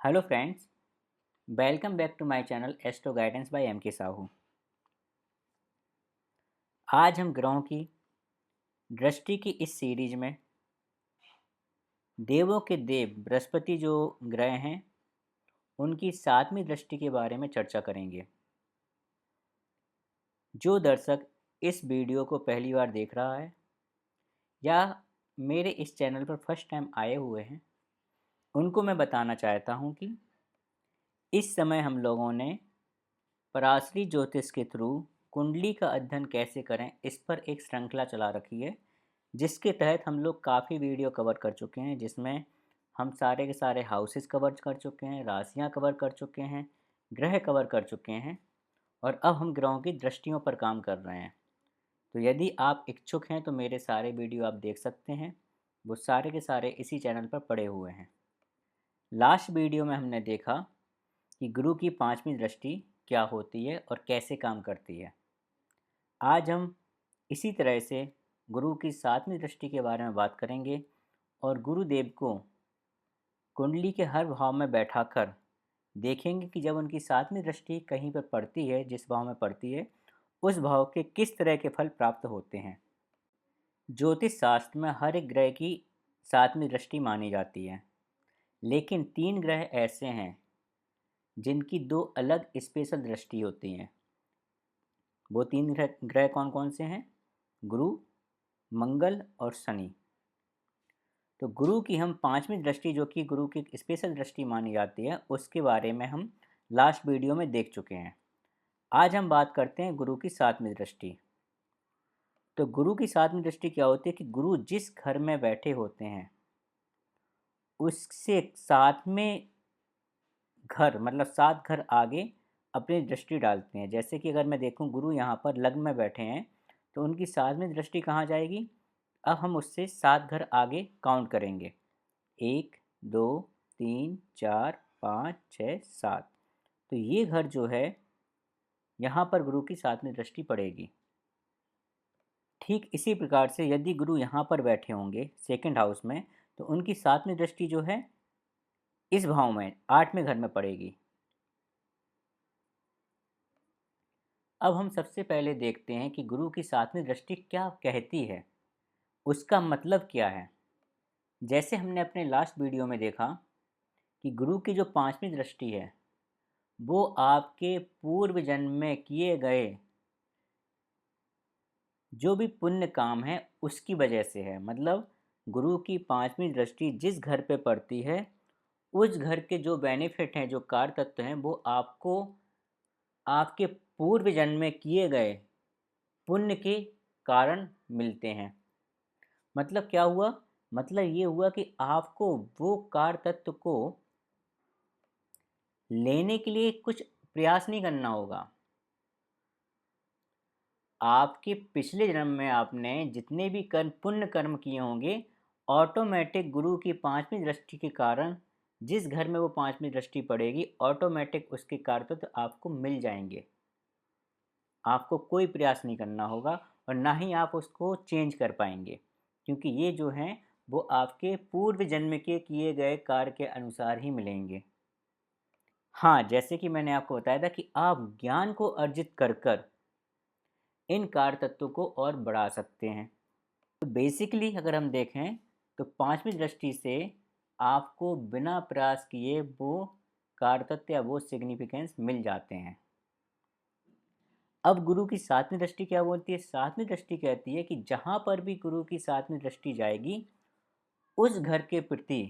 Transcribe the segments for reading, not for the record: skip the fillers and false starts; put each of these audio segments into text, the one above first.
Hello friends, welcome back to my channel astro guidance by M K Sahu. आज हम ग्रहों की दृष्टि की इस सीरीज में देवों के देव बृहस्पति जो ग्रह हैं उनकी 7वीं दृष्टि के बारे में चर्चा करेंगे। जो दर्शक इस वीडियो को पहली बार देख रहा है या मेरे इस चैनल पर फर्स्ट टाइम आए हुए हैं, उनको मैं बताना चाहता हूँ कि इस समय हम लोगों ने पराशरी ज्योतिष के थ्रू कुंडली का अध्ययन कैसे करें इस पर एक श्रृंखला चला रखी है, जिसके तहत हम लोग काफ़ी वीडियो कवर कर चुके हैं, जिसमें हम सारे के सारे हाउसेस कवर कर चुके हैं, राशियां कवर कर चुके हैं, ग्रह कवर कर चुके हैं और अब हम ग्रहों की दृष्टियों पर काम कर रहे हैं। तो यदि आप इच्छुक हैं तो मेरे सारे वीडियो आप देख सकते हैं, वो सारे के सारे इसी चैनल पर पड़े हुए हैं। लास्ट वीडियो में हमने देखा कि गुरु की 5वीं दृष्टि क्या होती है और कैसे काम करती है। आज हम इसी तरह से गुरु की 7वीं दृष्टि के बारे में बात करेंगे और गुरुदेव को कुंडली के हर भाव में बैठाकर देखेंगे कि जब उनकी 7वीं दृष्टि कहीं पर पड़ती है, जिस भाव में पड़ती है, उस भाव के किस तरह के फल प्राप्त होते हैं। ज्योतिष शास्त्र में हर एक ग्रह की 7वीं दृष्टि मानी जाती है, लेकिन 3 ग्रह ऐसे हैं जिनकी 2 अलग स्पेशल दृष्टि होती हैं। वो 3 ग्रह कौन कौन से हैं? गुरु, मंगल और शनि। तो गुरु की हम 5वीं दृष्टि, जो कि गुरु की स्पेशल दृष्टि मानी जाती है, उसके बारे में हम लास्ट वीडियो में देख चुके हैं। आज हम बात करते हैं गुरु की 7वीं दृष्टि। तो गुरु की 7वीं दृष्टि क्या होती है कि गुरु जिस घर में बैठे होते हैं उससे 7वें घर, मतलब 7 घर आगे अपनी दृष्टि डालते हैं। जैसे कि अगर मैं देखूं गुरु यहाँ पर लग्न में बैठे हैं तो उनकी 7वीं दृष्टि कहाँ जाएगी? अब हम उससे 7 घर आगे काउंट करेंगे। 1, 2, 3, 4, 5, 6, 7। तो ये घर जो है, यहाँ पर गुरु की 7वीं दृष्टि पड़ेगी। ठीक इसी प्रकार से यदि गुरु यहाँ पर बैठे होंगे सेकंड हाउस में, तो उनकी 7वीं दृष्टि जो है इस भाव में 8वें घर में पड़ेगी। अब हम सबसे पहले देखते हैं कि गुरु की 7वीं दृष्टि क्या कहती है, उसका मतलब क्या है। जैसे हमने अपने लास्ट वीडियो में देखा कि गुरु की जो 5वीं दृष्टि है वो आपके पूर्व जन्म में किए गए जो भी पुण्य काम है उसकी वजह से है। मतलब गुरु की 5वीं दृष्टि जिस घर पे पड़ती है उस घर के जो बेनिफिट हैं, जो कार तत्व हैं, वो आपको आपके पूर्व जन्म में किए गए पुण्य के कारण मिलते हैं। मतलब क्या हुआ? मतलब ये हुआ कि आपको वो कार तत्व को लेने के लिए कुछ प्रयास नहीं करना होगा। आपके पिछले जन्म में आपने जितने भी कर्म, पुण्य कर्म किए होंगे, ऑटोमेटिक गुरु की 5वीं दृष्टि के कारण जिस घर में वो 5वीं दृष्टि पड़ेगी, ऑटोमेटिक उसके कार्य तो आपको मिल जाएंगे। आपको कोई प्रयास नहीं करना होगा और ना ही आप उसको चेंज कर पाएंगे, क्योंकि ये जो हैं वो आपके पूर्व जन्म के किए गए कार्य के अनुसार ही मिलेंगे। हाँ, जैसे कि मैंने आपको बताया था कि आप ज्ञान को अर्जित कर कर इन कार्य तत्वों को और बढ़ा सकते हैं। तो बेसिकली अगर हम देखें तो 5वीं दृष्टि से आपको बिना प्रयास किए वो कार्य तत्व या वो सिग्निफिकेंस मिल जाते हैं। अब गुरु की 7वीं दृष्टि क्या बोलती है? 7वीं दृष्टि कहती है कि जहाँ पर भी गुरु की 7वीं दृष्टि जाएगी उस घर के प्रति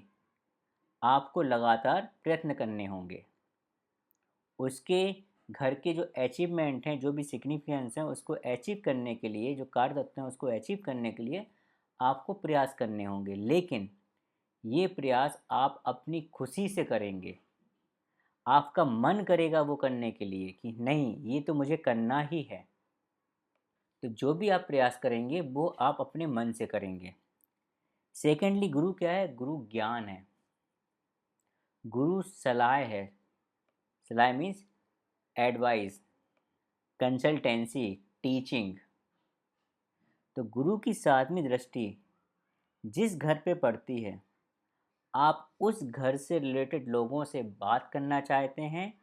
आपको लगातार प्रयत्न करने होंगे। उसके घर के जो अचीवमेंट हैं, जो भी सिग्निफिकेंस हैं, उसको अचीव करने के लिए, जो कार्य तत्व हैं उसको अचीव करने के लिए आपको प्रयास करने होंगे। लेकिन ये प्रयास आप अपनी खुशी से करेंगे। आपका मन करेगा वो करने के लिए कि नहीं, ये तो मुझे करना ही है। तो जो भी आप प्रयास करेंगे वो आप अपने मन से करेंगे। सेकेंडली गुरु क्या है? गुरु ज्ञान है। गुरु सलाह है। सलाह मीन्स एडवाइस, कंसल्टेंसी, टीचिंग। तो गुरु की 7वीं दृष्टि जिस घर पे पड़ती है आप उस घर से रिलेटेड लोगों से बात करना चाहते हैं,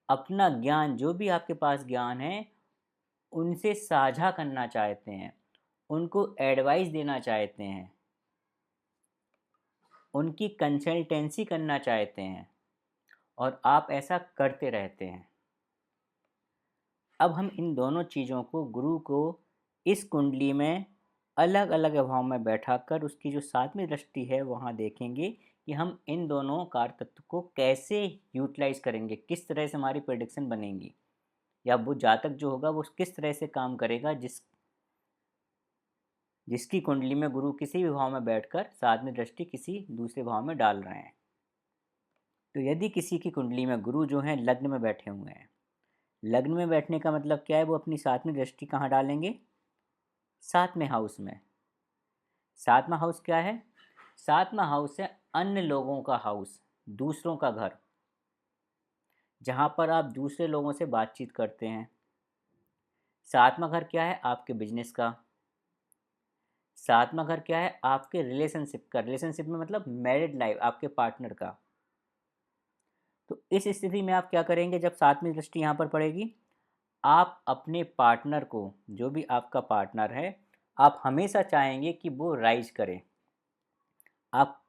अपना ज्ञान जो भी आपके पास ज्ञान है उनसे साझा करना चाहते हैं, उनको एडवाइस देना चाहते हैं, उनकी कंसल्टेंसी करना चाहते हैं और आप ऐसा करते रहते हैं। अब हम इन दोनों चीज़ों को गुरु को इस कुंडली में अलग अलग भाव में बैठाकर उसकी जो सातवीं दृष्टि है वहाँ देखेंगे कि हम इन दोनों कार तत्व को कैसे यूटिलाइज करेंगे, किस तरह से हमारी प्रेडिक्शन बनेगी या वो जातक जो होगा वो किस तरह से काम करेगा जिसकी कुंडली में गुरु किसी भी भाव में बैठकर सातवीं दृष्टि किसी दूसरे भाव में डाल रहे हैं। तो यदि किसी की कुंडली में गुरु जो है लग्न में बैठे हुए हैं, लग्न में बैठने का मतलब क्या है, वो अपनी सातवीं दृष्टि कहाँ डालेंगे, सातवें हाउस में। सातवां हाउस क्या है, सातवां हाउस है अन्य लोगों का हाउस, दूसरों का घर, जहाँ पर आप दूसरे लोगों से बातचीत करते हैं। सातवां घर क्या है, आपके बिजनेस का। सातवां घर क्या है, आपके रिलेशनशिप का। रिलेशनशिप में मतलब मैरिड लाइफ, आपके पार्टनर का। तो इस स्थिति में आप क्या करेंगे, जब सातवीं दृष्टि यहाँ पर पड़ेगी, आप अपने पार्टनर को, जो भी आपका पार्टनर है, आप हमेशा चाहेंगे कि वो राइज करे। आप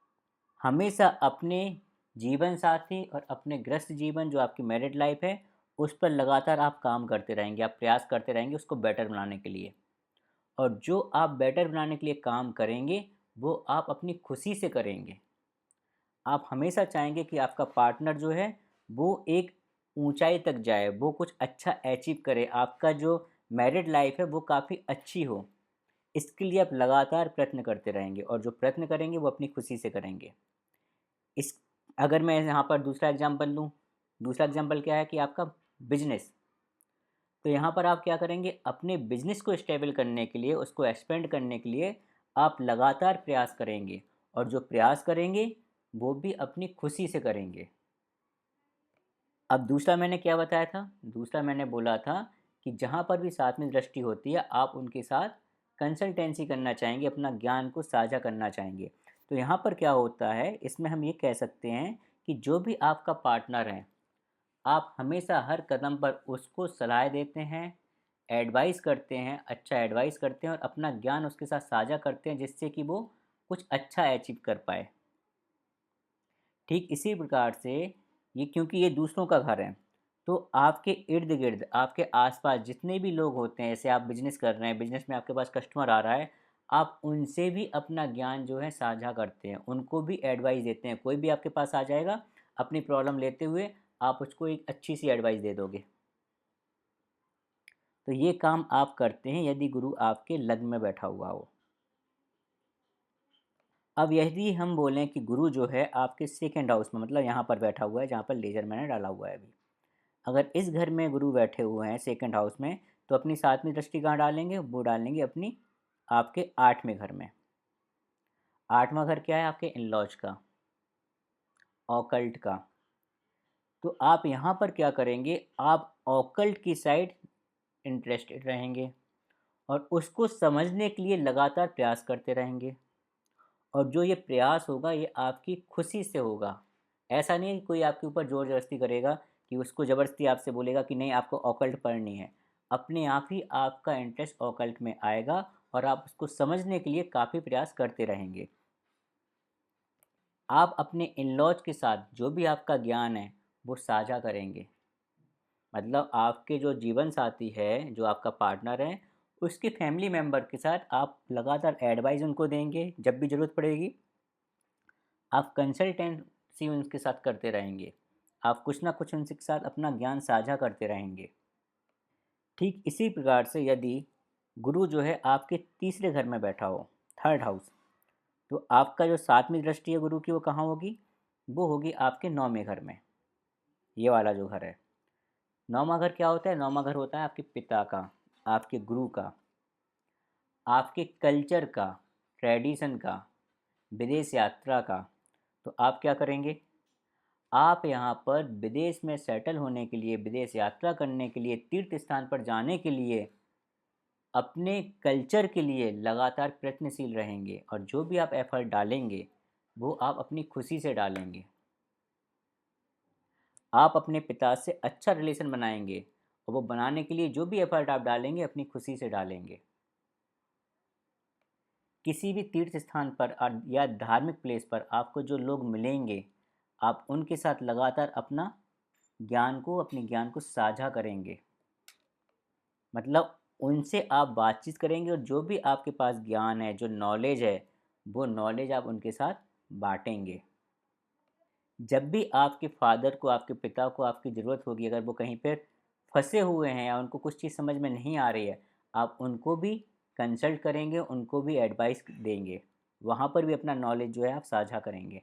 हमेशा अपने जीवन साथी और अपने ग्रस्त जीवन जो आपकी मैरिड लाइफ है उस पर लगातार आप काम करते रहेंगे, आप प्रयास करते रहेंगे उसको बेटर बनाने के लिए। और जो आप बेटर बनाने के लिए काम करेंगे वो आप अपनी खुशी से करेंगे। आप हमेशा चाहेंगे कि आपका पार्टनर जो है वो एक ऊंचाई तक जाए, वो कुछ अच्छा अचीव करे, आपका जो मैरिड लाइफ है वो काफ़ी अच्छी हो। इसके लिए आप लगातार प्रयत्न करते रहेंगे और जो प्रयत्न करेंगे वो अपनी खुशी से करेंगे। इस अगर मैं यहाँ पर दूसरा एग्जांपल लूँ, दूसरा एग्जांपल क्या है कि आपका बिजनेस। तो यहाँ पर आप क्या करेंगे, अपने बिजनेस को स्टेबल करने के लिए, उसको एक्सपेंड करने के लिए आप लगातार प्रयास करेंगे और जो प्रयास करेंगे वो भी अपनी खुशी से करेंगे। अब दूसरा मैंने क्या बताया था, दूसरा मैंने बोला था कि जहाँ पर भी साथ में दृष्टि होती है आप उनके साथ कंसल्टेंसी करना चाहेंगे, अपना ज्ञान को साझा करना चाहेंगे। तो यहाँ पर क्या होता है, इसमें हम ये कह सकते हैं कि जो भी आपका पार्टनर है आप हमेशा हर कदम पर उसको सलाह देते हैं, एडवाइस करते हैं, अच्छा एडवाइस करते हैं और अपना ज्ञान उसके साथ साझा करते हैं जिससे कि वो कुछ अच्छा अचीव कर पाए। ठीक इसी प्रकार से ये, क्योंकि ये दूसरों का घर है, तो आपके इर्द गिर्द, आपके आसपास जितने भी लोग होते हैं, जैसे आप बिजनेस कर रहे हैं, बिजनेस में आपके पास कस्टमर आ रहा है, आप उनसे भी अपना ज्ञान जो है साझा करते हैं, उनको भी एडवाइस देते हैं। कोई भी आपके पास आ जाएगा अपनी प्रॉब्लम लेते हुए, आप उसको एक अच्छी सी एडवाइस दे दोगे। तो ये काम आप करते हैं यदि गुरु आपके लग्न में बैठा हुआ हो। अब यदि हम बोलें कि गुरु जो है आपके सेकंड हाउस में, मतलब यहाँ पर बैठा हुआ है जहाँ पर लेजर मैंने डाला हुआ है अभी, अगर इस घर में गुरु बैठे हुए हैं सेकंड हाउस में, तो अपनी सातवीं दृष्टि कहाँ डालेंगे, वो डालेंगे अपनी आपके आठवें घर में। आठवां घर क्या है, आपके इन लॉज का, ऑकल्ट का। तो आप यहाँ पर क्या करेंगे, आप ऑकल्ट की साइड इंटरेस्टेड रहेंगे और उसको समझने के लिए लगातार प्रयास करते रहेंगे। और जो ये प्रयास होगा ये आपकी खुशी से होगा। ऐसा नहीं है कि कोई आपके ऊपर ज़ोर ज़बरदस्ती करेगा, कि उसको ज़बरदस्ती आपसे बोलेगा कि नहीं आपको ऑकल्ट पढ़नी है। अपने आप ही आपका इंटरेस्ट ऑकल्ट में आएगा और आप उसको समझने के लिए काफ़ी प्रयास करते रहेंगे। आप अपने इन लॉज के साथ जो भी आपका ज्ञान है वो साझा करेंगे। मतलब आपके जो जीवन साथी है, जो आपका पार्टनर है, उसके फैमिली मेम्बर के साथ आप लगातार एडवाइस उनको देंगे जब भी ज़रूरत पड़ेगी। आप कंसल्टेंसी उनके साथ करते रहेंगे, आप कुछ ना कुछ उनके साथ अपना ज्ञान साझा करते रहेंगे। ठीक इसी प्रकार से यदि गुरु जो है आपके तीसरे घर में बैठा हो, थर्ड हाउस, तो आपका जो सातवीं दृष्टि है गुरु की वो कहाँ होगी, वो होगी आपके नौवें घर में। ये वाला जो घर है, नौवां घर क्या होता है, नौवां घर होता है आपके पिता का, आपके गुरु का, आपके कल्चर का, ट्रेडिशन का, विदेश यात्रा का। तो आप क्या करेंगे, आप यहाँ पर विदेश में सेटल होने के लिए, विदेश यात्रा करने के लिए, तीर्थ स्थान पर जाने के लिए, अपने कल्चर के लिए लगातार प्रयत्नशील रहेंगे और जो भी आप एफर्ट डालेंगे वो आप अपनी खुशी से डालेंगे। आप अपने पिता से अच्छा रिलेशन बनाएंगे और वो बनाने के लिए जो भी एफर्ट आप डालेंगे अपनी खुशी से डालेंगे। किसी भी तीर्थ स्थान पर या धार्मिक प्लेस पर आपको जो लोग मिलेंगे, आप उनके साथ लगातार अपने ज्ञान को साझा करेंगे। मतलब उनसे आप बातचीत करेंगे और जो भी आपके पास ज्ञान है, जो नॉलेज है, वो नॉलेज आप उनके साथ बांटेंगे। जब भी आपके फादर को, आपके पिता को आपकी ज़रूरत होगी, अगर वो कहीं पर फंसे हुए हैं या उनको कुछ चीज़ समझ में नहीं आ रही है, आप उनको भी कंसल्ट करेंगे, उनको भी एडवाइस देंगे। वहाँ पर भी अपना नॉलेज जो है आप साझा करेंगे।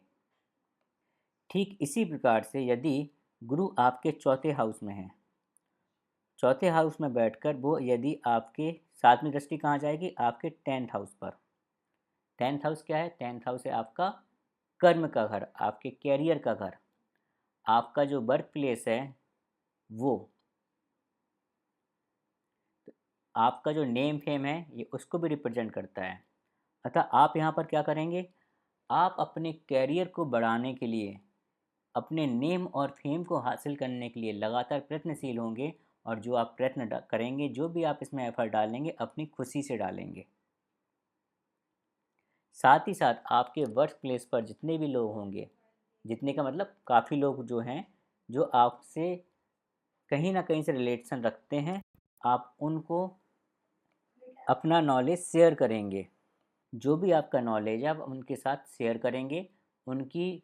ठीक इसी प्रकार से यदि गुरु आपके चौथे हाउस में हैं, चौथे हाउस में बैठकर वो यदि आपके सातवीं दृष्टि कहाँ जाएगी? आपके 10th हाउस पर। 10th हाउस क्या है? 10th हाउस है आपका कर्म का घर, आपके कैरियर का घर, आपका जो वर्क प्लेस है वो। तो आपका जो नेम फेम है ये उसको भी रिप्रेजेंट करता है। अतः आप यहाँ पर क्या करेंगे? आप अपने कैरियर को बढ़ाने के लिए, अपने नेम और फेम को हासिल करने के लिए लगातार प्रयत्नशील होंगे और जो आप प्रयत्न करेंगे, जो भी आप इसमें एफर्ट डालेंगे, अपनी खुशी से डालेंगे। साथ ही साथ आपके वर्क प्लेस पर जितने भी लोग होंगे, जितने का मतलब काफ़ी लोग जो हैं, जो आपसे कहीं ना कहीं से रिलेशन रखते हैं, आप उनको अपना नॉलेज शेयर करेंगे। जो भी आपका नॉलेज है आप उनके साथ शेयर करेंगे। उनकी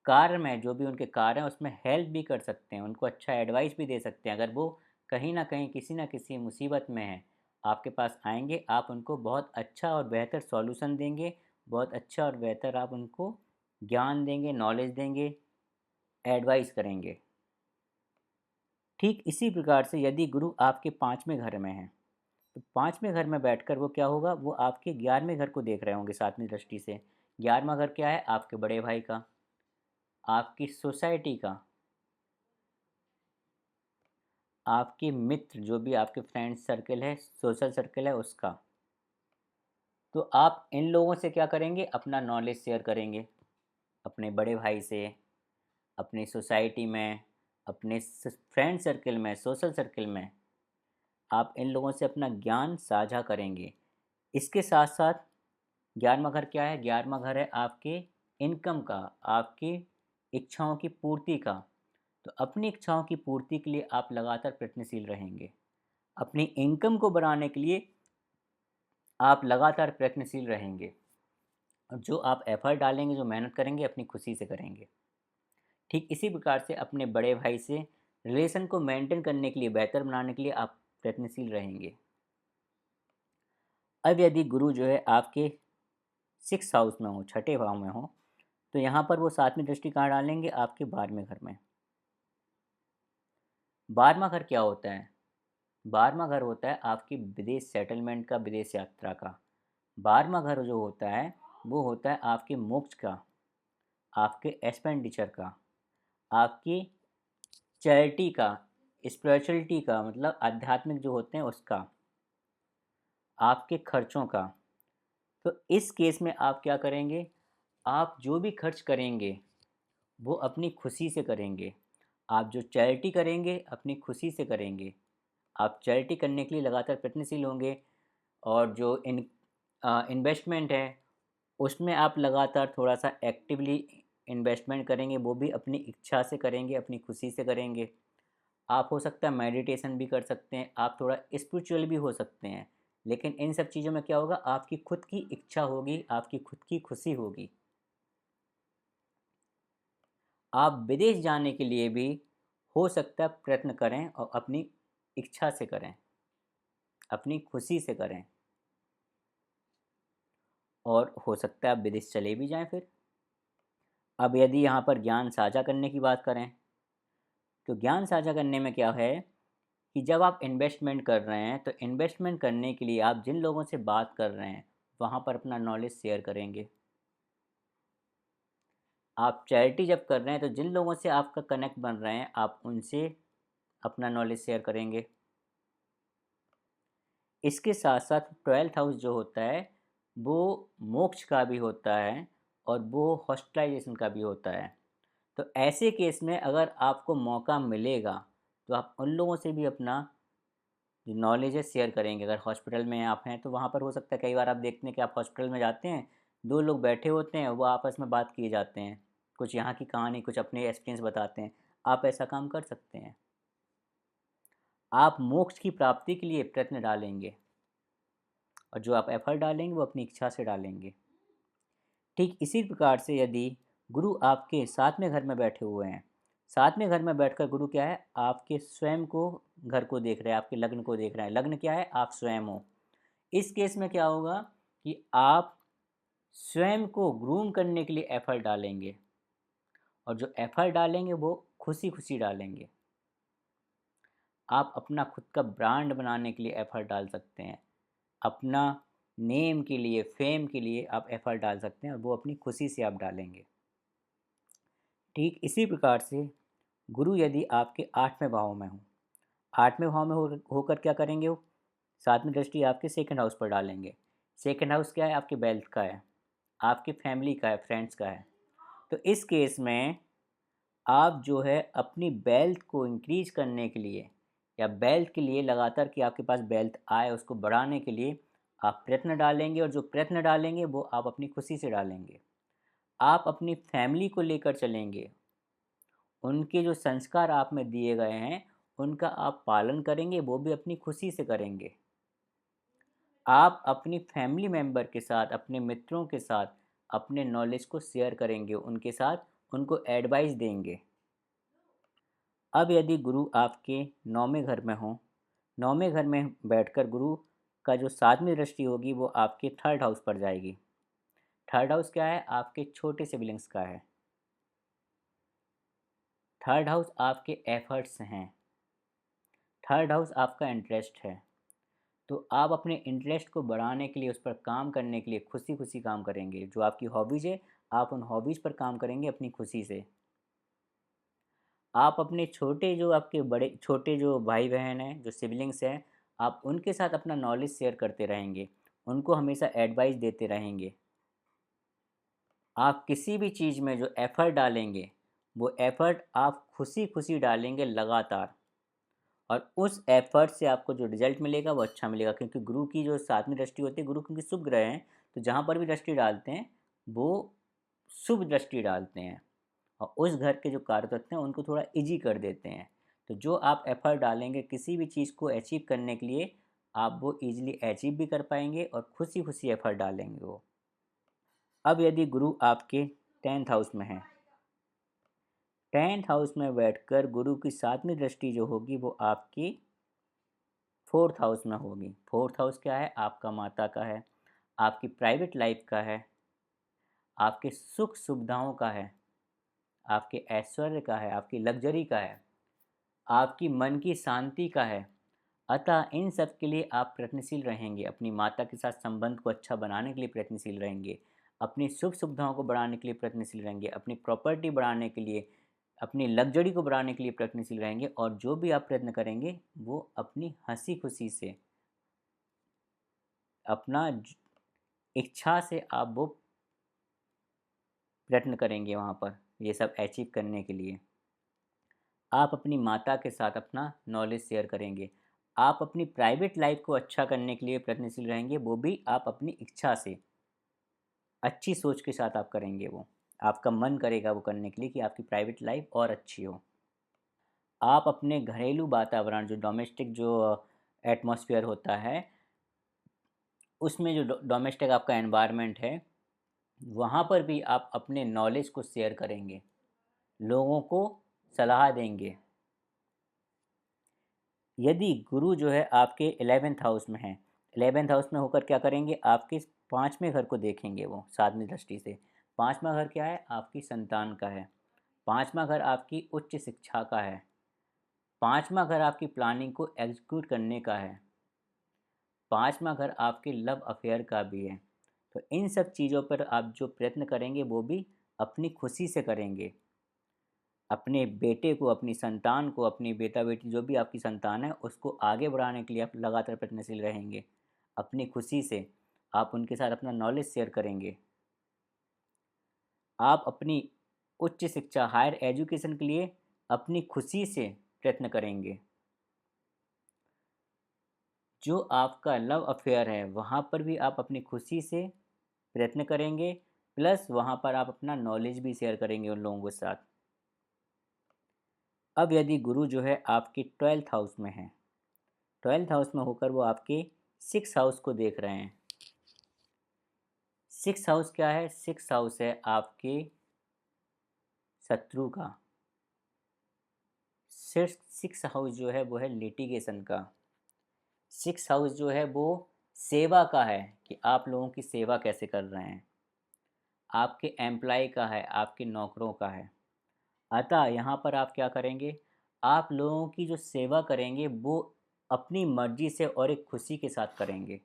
कार्य में, जो भी उनके कार्य हैं उसमें हेल्प भी कर सकते हैं, उनको अच्छा एडवाइस भी दे सकते हैं। अगर वो कहीं ना कहीं किसी ना किसी मुसीबत में हैं, आपके पास आएंगे, आप उनको बहुत अच्छा और बेहतर सॉल्यूशन देंगे, बहुत अच्छा और बेहतर आप उनको ज्ञान देंगे, नॉलेज देंगे, एडवाइस करेंगे। ठीक इसी प्रकार से यदि गुरु आपके 5वें घर में हैं, तो 5वें घर में बैठकर वो क्या होगा? वो आपके 11वें घर को देख रहे होंगे सातवीं दृष्टि से। 11वां घर क्या है? आपके बड़े भाई का, आपकी सोसाइटी का, आपके मित्र, जो भी आपके फ्रेंड सर्कल है, सोशल सर्कल है, उसका। तो आप इन लोगों से क्या करेंगे? अपना नॉलेज शेयर करेंगे, अपने बड़े भाई से, अपनी सोसाइटी में, अपने फ्रेंड सर्कल में, सोशल सर्कल में आप इन लोगों से अपना ज्ञान साझा करेंगे। इसके साथ साथ 11वां घर क्या है? 11वां घर है आपके इनकम का, आपकी इच्छाओं की पूर्ति का। तो अपनी इच्छाओं की पूर्ति के लिए आप लगातार प्रयत्नशील रहेंगे। अपनी इनकम को बढ़ाने के लिए आप लगातार प्रयत्नशील रहेंगे और जो आप एफर्ट डालेंगे, जो मेहनत करेंगे, अपनी खुशी से करेंगे। ठीक इसी प्रकार से अपने बड़े भाई से रिलेशन को मेंटेन करने के लिए, बेहतर बनाने के लिए आप प्रयत्नशील रहेंगे। अब यदि गुरु जो है आपके 6th हाउस में हो, छठे भाव में हो, तो यहाँ पर वो सातवीं दृष्टि कहाँ डालेंगे? आपके 12वें घर में। 12वां घर क्या होता है? 12वां घर होता है आपकी विदेश सेटलमेंट का, विदेश यात्रा का। 12वां घर जो होता है वो होता है आपके मोक्ष का, आपके एक्सपेंडिचर का, आपकी चैरिटी का, स्पिरिचुअलिटी का, मतलब आध्यात्मिक जो होते हैं उसका, आपके खर्चों का। तो इस केस में आप क्या करेंगे? आप जो भी खर्च करेंगे वो अपनी खुशी से करेंगे। आप जो चैरिटी करेंगे अपनी खुशी से करेंगे। आप चैरिटी करने के लिए लगातार प्रयत्नशील होंगे और जो इन्वेस्टमेंट है उसमें आप लगातार थोड़ा सा एक्टिवली इन्वेस्टमेंट करेंगे, वो भी अपनी इच्छा से करेंगे, अपनी खुशी से करेंगे। आप हो सकता है मेडिटेशन भी कर सकते हैं, आप थोड़ा स्पिरिचुअल भी हो सकते हैं, लेकिन इन सब चीज़ों में क्या होगा? आपकी खुद की इच्छा होगी, आपकी खुद की खुशी होगी। आप विदेश जाने के लिए भी हो सकता है प्रयत्न करें और अपनी इच्छा से करें, अपनी खुशी से करें, और हो सकता है आप विदेश चले भी जाएं फिर। अब यदि यहाँ पर ज्ञान साझा करने की बात करें, तो ज्ञान साझा करने में क्या है कि जब आप इन्वेस्टमेंट कर रहे हैं, तो इन्वेस्टमेंट करने के लिए आप जिन लोगों से बात कर रहे हैं वहाँ पर अपना नॉलेज शेयर करेंगे। आप चैरिटी जब कर रहे हैं तो जिन लोगों से आपका कनेक्ट बन रहे हैं आप उनसे अपना नॉलेज शेयर करेंगे। इसके साथ साथ 12th हाउस जो होता है वो मोक्ष का भी होता है, और वो हॉस्पिटलाइजेशन का भी होता है। तो ऐसे केस में अगर आपको मौका मिलेगा तो आप उन लोगों से भी अपना जो नॉलेज है शेयर करेंगे। अगर हॉस्पिटल में आप हैं तो वहाँ पर हो सकता है, कई बार आप देखते हैं कि आप हॉस्पिटल में जाते हैं, 2 लोग बैठे होते हैं, वो आपस में बात किए जाते हैं, कुछ यहाँ की कहानी, कुछ अपने एक्सपीरियंस बताते हैं। आप ऐसा काम कर सकते हैं। आप मोक्ष की प्राप्ति के लिए प्रयत्न डालेंगे और जो आप एफर्ट डालेंगे वो अपनी इच्छा से डालेंगे। ठीक इसी प्रकार से यदि गुरु आपके साथ में घर में बैठे हुए हैं, साथ में घर में बैठकर गुरु क्या है, आपके स्वयं को, घर को देख रहे हैं, आपके लग्न को देख रहे हैं। लग्न क्या है, आप स्वयं हो। इस केस में क्या होगा कि आप स्वयं को ग्रूम करने के लिए एफर्ट डालेंगे, और जो एफर्ट डालेंगे वो खुशी खुशी डालेंगे। आप अपना खुद का ब्रांड बनाने के लिए एफर्ट डाल सकते हैं, अपना नेम के लिए, फेम के लिए आप एफर्ट डाल सकते हैं, और वो अपनी खुशी से आप डालेंगे। ठीक इसी प्रकार से गुरु यदि आपके 8वें भाव में हो, 8वें भाव में होकर क्या करेंगे, वो 7वीं दृष्टि आपके सेकंड हाउस पर डालेंगे। सेकंड हाउस क्या है, आपके वेल्थ का है, आपकी फैमिली का है, फ्रेंड्स का है। तो इस केस में आप जो है अपनी वेल्थ को इंक्रीज करने के लिए, या वेल्थ के लिए लगातार कि आपके पास वेल्थ आए, उसको बढ़ाने के लिए आप प्रयत्न डालेंगे, और जो प्रयत्न डालेंगे वो आप अपनी खुशी से डालेंगे। आप अपनी फैमिली को लेकर चलेंगे, उनके जो संस्कार आप में दिए गए हैं उनका आप पालन करेंगे, वो भी अपनी खुशी से करेंगे। आप अपनी फैमिली मेम्बर के साथ, अपने मित्रों के साथ अपने नॉलेज को शेयर करेंगे, उनके साथ उनको एडवाइस देंगे। अब यदि गुरु आपके 9वें घर में हो, 9वें घर में बैठकर गुरु का जो 7वीं दृष्टि होगी वो आपके थर्ड हाउस पर जाएगी। थर्ड हाउस क्या है, आपके छोटे सिबलिंग्स का है। थर्ड हाउस आपके एफर्ट्स हैं, थर्ड हाउस आपका इंटरेस्ट है। तो आप अपने इंटरेस्ट को बढ़ाने के लिए, उस पर काम करने के लिए खुशी खुशी काम करेंगे। जो आपकी हॉबीज़ है, आप उन हॉबीज़ पर काम करेंगे अपनी खुशी से। आप अपने छोटे जो आपके बड़े छोटे जो भाई बहन हैं, जो सिबलिंग्स हैं, आप उनके साथ अपना नॉलेज शेयर करते रहेंगे, उनको हमेशा एडवाइस देते रहेंगे। आप किसी भी चीज़ में जो एफ़र्ट डालेंगे, वो एफ़र्ट आप खुशी खुशी डालेंगे लगातार, और उस एफ़र्ट से आपको जो रिज़ल्ट मिलेगा वो अच्छा मिलेगा। क्योंकि गुरु की जो 7वीं दृष्टि होती है, गुरु क्योंकि शुभ ग्रह हैं, तो जहाँ पर भी दृष्टि डालते हैं वो शुभ दृष्टि डालते हैं, और उस घर के जो कार्यतत्व हैं उनको थोड़ा ईजी कर देते हैं। तो जो आप एफ़र्ट डालेंगे किसी भी चीज़ को अचीव करने के लिए, आप वो ईज़िली अचीव भी कर पाएंगे, और खुशी खुशी एफ़र्ट डालेंगे वो। अब यदि गुरु आपके 10th हाउस में है, 10th हाउस में बैठकर गुरु की 7वीं दृष्टि जो होगी वो आपकी 4th हाउस में होगी। 4th हाउस क्या है, आपका माता का है, आपकी प्राइवेट लाइफ का है, आपके सुख सुविधाओं का है, आपके ऐश्वर्य का है, आपकी लग्जरी का है, आपकी मन की शांति का है। अतः इन सब के लिए आप प्रयत्नशील रहेंगे, अपनी माता के साथ संबंध को अच्छा बनाने के लिए प्रयत्नशील रहेंगे, अपनी सुख सुविधाओं को बढ़ाने के लिए प्रयत्नशील रहेंगे, अपनी प्रॉपर्टी बढ़ाने के लिए, अपनी लग्जरी को बढ़ाने के लिए प्रयत्नशील रहेंगे। और जो भी आप प्रयत्न करेंगे वो अपनी हंसी खुशी से, अपना इच्छा से आप वो प्रयत्न करेंगे वहाँ पर, ये सब अचीव करने के लिए। आप अपनी माता के साथ अपना नॉलेज शेयर करेंगे, आप अपनी प्राइवेट लाइफ को अच्छा करने के लिए प्रयत्नशील रहेंगे, वो भी आप अपनी इच्छा से, अच्छी सोच के साथ आप करेंगे। वो आपका मन करेगा वो करने के लिए कि आपकी प्राइवेट लाइफ और अच्छी हो। आप अपने घरेलू वातावरण, जो डोमेस्टिक जो एटमॉस्फेयर होता है, उसमें जो डोमेस्टिक आपका एनवायरनमेंट है, वहाँ पर भी आप अपने नॉलेज को शेयर करेंगे, लोगों को सलाह देंगे। यदि गुरु जो है आपके 11th हाउस में है, 11th हाउस में होकर क्या करेंगे, आपके 5वें घर को देखेंगे वो 7वीं दृष्टि से। 5वां घर क्या है, आपकी संतान का है। 5वां घर आपकी उच्च शिक्षा का है। 5वां घर आपकी प्लानिंग को एग्जीक्यूट करने का है। 5वां घर आपके लव अफेयर का भी है। तो इन सब चीज़ों पर आप जो प्रयत्न करेंगे वो भी अपनी खुशी से करेंगे। अपने बेटे को, अपनी संतान को, अपनी बेटा बेटी जो भी आपकी संतान है उसको आगे बढ़ाने के लिए आप लगातार प्रयत्नशील रहेंगे। अपनी खुशी से आप उनके साथ अपना नॉलेज शेयर करेंगे। आप अपनी उच्च शिक्षा हायर एजुकेशन के लिए अपनी खुशी से प्रयत्न करेंगे। जो आपका लव अफेयर है वहाँ पर भी आप अपनी खुशी से प्रयत्न करेंगे, प्लस वहाँ पर आप अपना नॉलेज भी शेयर करेंगे उन लोगों के साथ। अब यदि गुरु जो है आपके 12th हाउस में है, 12th हाउस में होकर वो आपके 6th हाउस को देख रहे हैं। 6th हाउस क्या है? 6th हाउस है आपके शत्रु का। 6th हाउस जो है वो है लिटिगेशन का। 6th हाउस जो है वो सेवा का है कि आप लोगों की सेवा कैसे कर रहे हैं। आपके एम्प्लॉय का है, आपके नौकरों का है। अतः यहाँ पर आप क्या करेंगे? आप लोगों की जो सेवा करेंगे वो अपनी मर्जी से और एक खुशी के साथ करेंगे।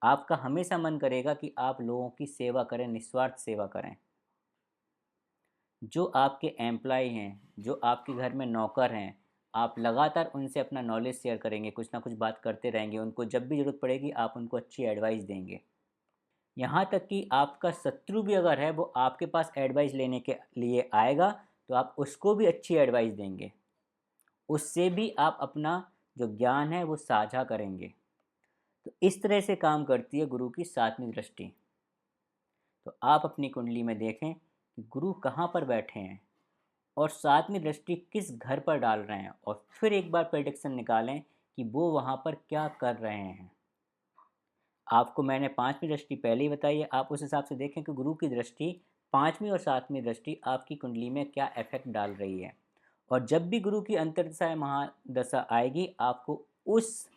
आपका हमेशा मन करेगा कि आप लोगों की सेवा करें, निस्वार्थ सेवा करें। जो आपके एम्प्लॉय हैं, जो आपके घर में नौकर हैं, आप लगातार उनसे अपना नॉलेज शेयर करेंगे, कुछ ना कुछ बात करते रहेंगे, उनको जब भी ज़रूरत पड़ेगी आप उनको अच्छी एडवाइस देंगे। यहाँ तक कि आपका शत्रु भी अगर है वो आपके पास एडवाइस लेने के लिए आएगा तो आप उसको भी अच्छी एडवाइस देंगे। उससे भी आप अपना जो ज्ञान है वो साझा करेंगे। तो इस तरह से काम करती है गुरु की 7वीं दृष्टि। तो आप अपनी कुंडली में देखें कि गुरु कहाँ पर बैठे हैं और 7वीं दृष्टि किस घर पर डाल रहे हैं, और फिर एक बार प्रेडिक्शन निकालें कि वो वहाँ पर क्या कर रहे हैं। आपको मैंने 5वीं दृष्टि पहले ही बताई है, आप उस हिसाब से देखें कि गुरु की दृष्टि 5वीं और 7वीं दृष्टि आपकी कुंडली में क्या इफेक्ट डाल रही है। और जब भी गुरु की अंतर्दशा या महादशा आएगी आपको उस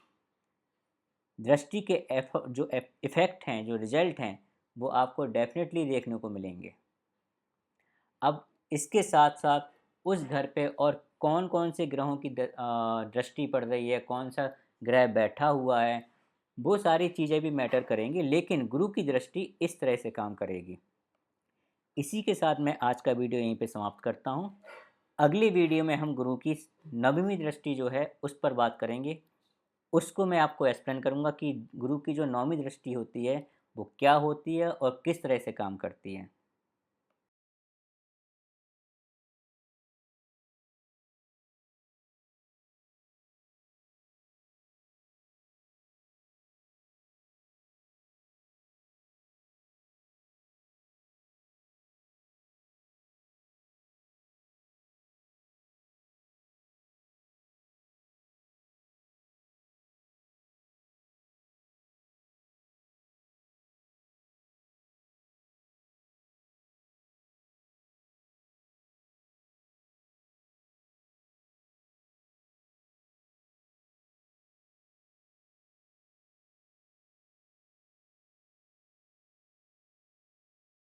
दृष्टि के जो इफ़ेक्ट हैं, जो रिजल्ट हैं, वो आपको डेफिनेटली देखने को मिलेंगे। अब इसके साथ साथ उस घर पे और कौन कौन से ग्रहों की दृष्टि पड़ रही है, कौन सा ग्रह बैठा हुआ है, वो सारी चीज़ें भी मैटर करेंगी, लेकिन गुरु की दृष्टि इस तरह से काम करेगी। इसी के साथ मैं आज का वीडियो यहीं पे समाप्त करता हूँ। अगली वीडियो में हम गुरु की 9वीं दृष्टि जो है उस पर बात करेंगे। उसको मैं आपको एक्सप्लेन करूँगा कि गुरु की जो 9वीं दृष्टि होती है वो क्या होती है और किस तरह से काम करती है।